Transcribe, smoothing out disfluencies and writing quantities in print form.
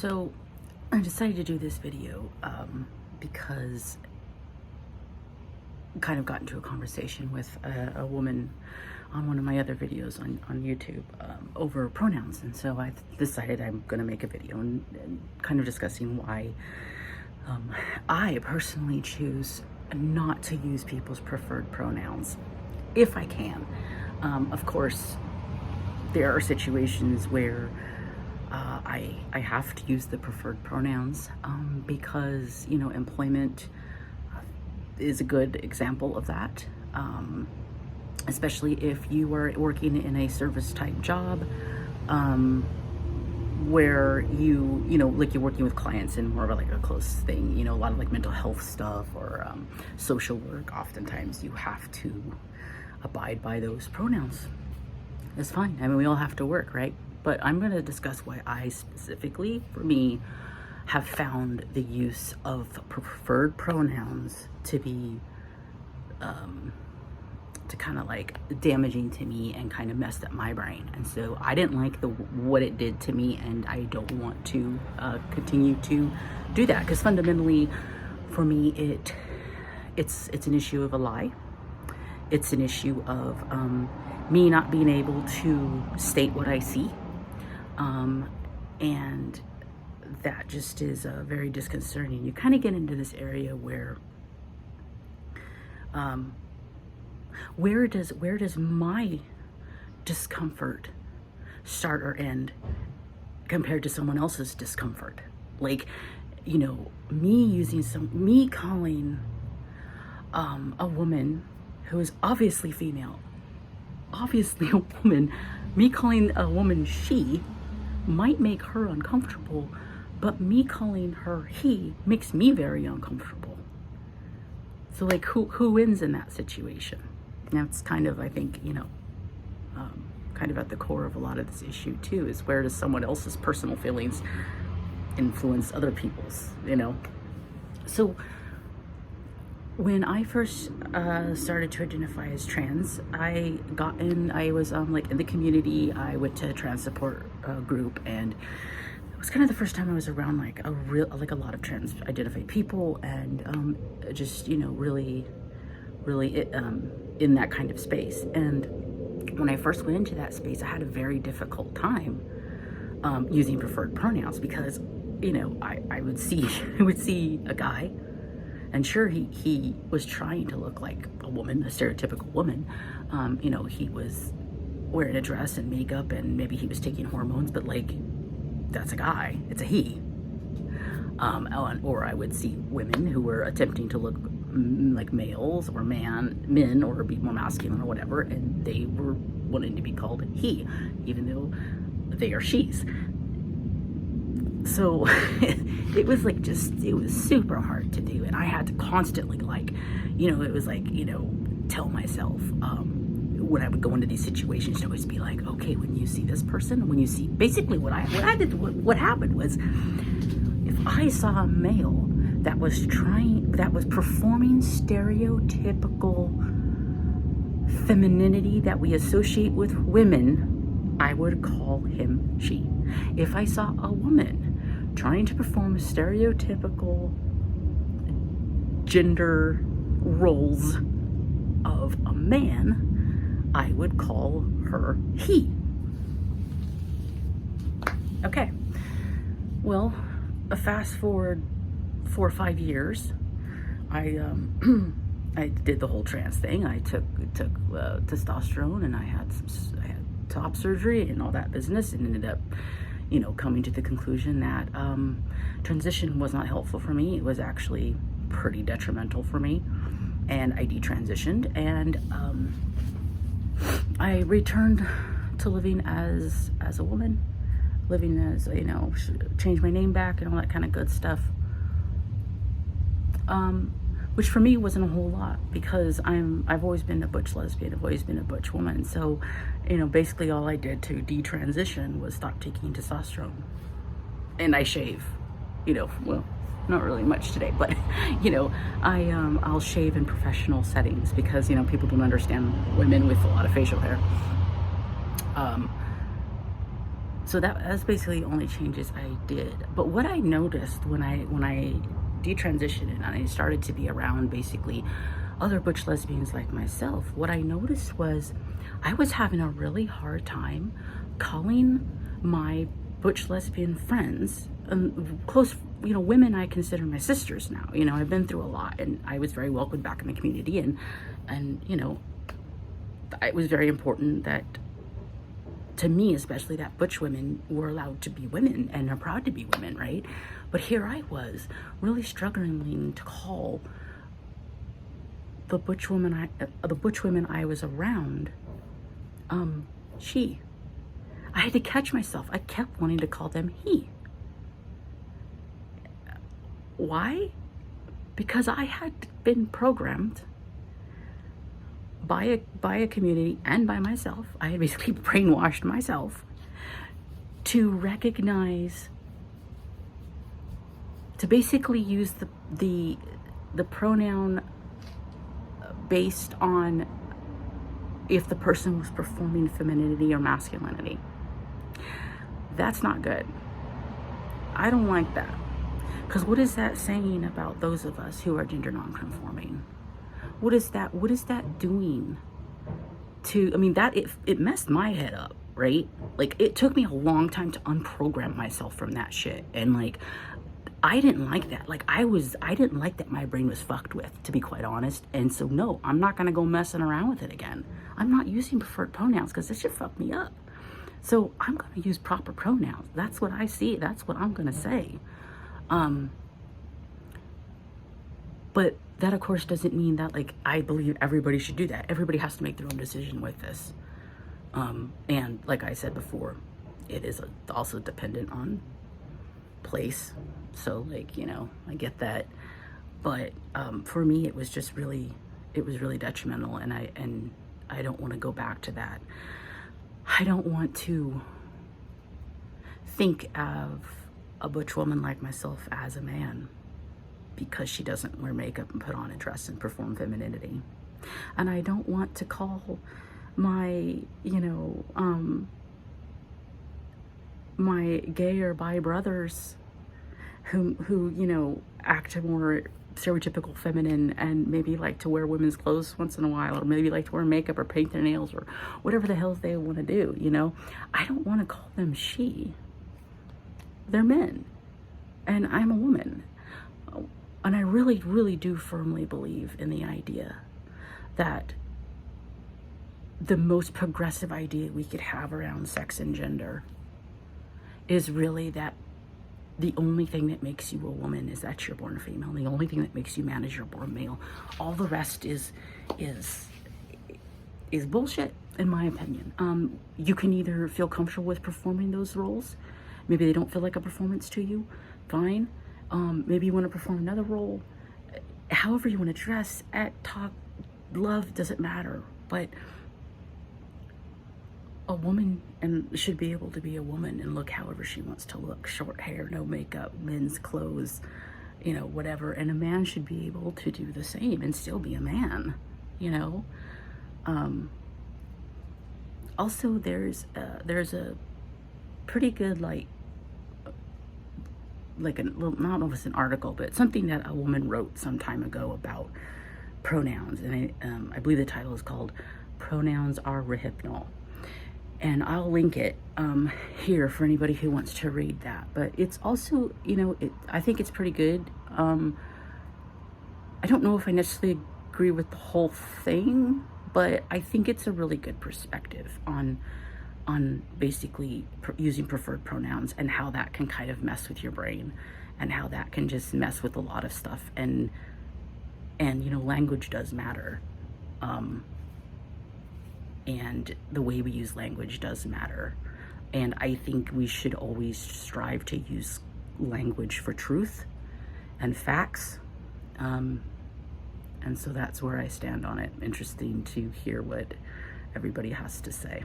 So I decided to do this video because I kind of got into a conversation with a woman on one of my other videos on YouTube over pronouns. And so I decided I'm going to make a video and kind of discussing why I personally choose not to use people's preferred pronouns if I can. Of course, there are situations where I have to use the preferred pronouns because, you know, employment is a good example of that. Especially if you are working in a service type job where you know, like you're working with clients in more of like a close thing, you know, a lot of like mental health stuff or social work. Oftentimes you have to abide by those pronouns. It's fine. I mean, we all have to work, right? But I'm going to discuss why I specifically, for me, have found the use of preferred pronouns to be to kind of like damaging to me and kind of messed up my brain. And so I didn't like what it did to me, and I don't want to continue to do that, because fundamentally for me it's an issue of a lie. It's an issue of me not being able to state what I see, and that just is very disconcerting. You kind of get into this area where does my discomfort start or end compared to someone else's discomfort? Like, you know, me calling a woman who is obviously female, obviously a woman, me calling a woman she might make her uncomfortable, but me calling her he makes me very uncomfortable. So like, who wins in that situation? And that's kind of, I think, you know, kind of at the core of a lot of this issue too, is where does someone else's personal feelings influence other people's, you know? So when I first started to identify as trans, I was like in the community. I went to a trans support group, and it was kind of the first time I was around like a lot of trans identified people, and just, you know, really in that kind of space. And when I first went into that space, I had a very difficult time using preferred pronouns, because, you know, I would see a guy, and sure, he was trying to look like a woman, a stereotypical woman. You know, he was wearing a dress and makeup, and maybe he was taking hormones, but like, that's a guy, it's a he. Or I would see women who were attempting to look like males or men or be more masculine or whatever, and they were wanting to be called he, even though they are she's. So it was like, it was super hard to do, and I had to constantly, like, you know, it was like, you know, tell myself when I would go into these situations to always be like, okay, when you see this person, when you see, basically what happened was, if I saw a male that was performing stereotypical femininity that we associate with women, I would call him she. If I saw a woman trying to perform stereotypical gender roles of a man, I would call her he. Okay, well, fast forward 4 or 5 years, I did the whole trans thing. I took testosterone, and I had top surgery and all that business, and ended up, you know, coming to the conclusion that transition was not helpful for me. It was actually pretty detrimental for me, and I detransitioned, and I returned to living as a woman, living as, you know, changed my name back and all that kind of good stuff. Which for me wasn't a whole lot, because I've always been a butch lesbian, I've always been a butch woman. So, you know, basically all I did to detransition was stop taking testosterone, and I shave, you know, well, not really much today, but you know, I'll shave in professional settings, because, you know, people don't understand women with a lot of facial hair. So that's basically the only changes I did. But what I noticed when I detransitioned and I started to be around basically other butch lesbians like myself, what I noticed was I was having a really hard time calling my butch lesbian friends, close, women I consider my sisters now. I've been through a lot, and I was very welcomed back in the community, and it was very important that, to me especially, that butch women were allowed to be women and are proud to be women, right? But here I was really struggling to call the butch women I was around she. I had to catch myself. I kept wanting to call them he. Why? Because I had been programmed by a community and by myself. I had basically brainwashed myself to recognize, to basically use the pronoun based on if the person was performing femininity or masculinity. That's not good. I don't like that. Because what is that saying about those of us who are gender nonconforming? What is that doing to, it messed my head up, right? Like, it took me a long time to unprogram myself from that shit. And like, I didn't like that. Like, I didn't like that my brain was fucked with, to be quite honest. And so no, I'm not gonna go messing around with it again. I'm not using preferred pronouns because this shit fucked me up. So I'm gonna use proper pronouns. That's what I see. That's what I'm gonna say. But that, of course, doesn't mean that, like, I believe everybody should do that. Everybody has to make their own decision with this. And like I said before, it is also dependent on place. So, like, I get that. But for me, it was just really, detrimental. And I don't want to go back to that. I don't want to think of a butch woman like myself as a man because she doesn't wear makeup and put on a dress and perform femininity. And I don't want to call my, my gay or bi brothers who act more stereotypical feminine and maybe like to wear women's clothes once in a while, or maybe like to wear makeup or paint their nails or whatever the hell they want to do, I don't want to call them she. They're men. And I'm a woman. And I really, really do firmly believe in the idea that the most progressive idea we could have around sex and gender is really that the only thing that makes you a woman is that you're born female. The only thing that makes you man is you're born male. All the rest is bullshit, in my opinion. You can either feel comfortable with performing those roles. Maybe they don't feel like a performance to you. Fine. Maybe you want to perform another role. However you want to dress, act, talk, love, doesn't matter. But a woman should be able to be a woman and look however she wants to look. Short hair, no makeup, men's clothes, whatever. And a man should be able to do the same and still be a man, Also, there's a pretty good, like I don't know if it's an article, but something that a woman wrote some time ago about pronouns. And I believe the title is called Pronouns Are Rehypnol. And I'll link it here for anybody who wants to read that. But it's also, I think it's pretty good. I don't know if I necessarily agree with the whole thing, but I think it's a really good perspective on basically using preferred pronouns and how that can kind of mess with your brain and how that can just mess with a lot of stuff. And language does matter. And the way we use language does matter. And I think we should always strive to use language for truth and facts. And so that's where I stand on it. Interesting to hear what everybody has to say.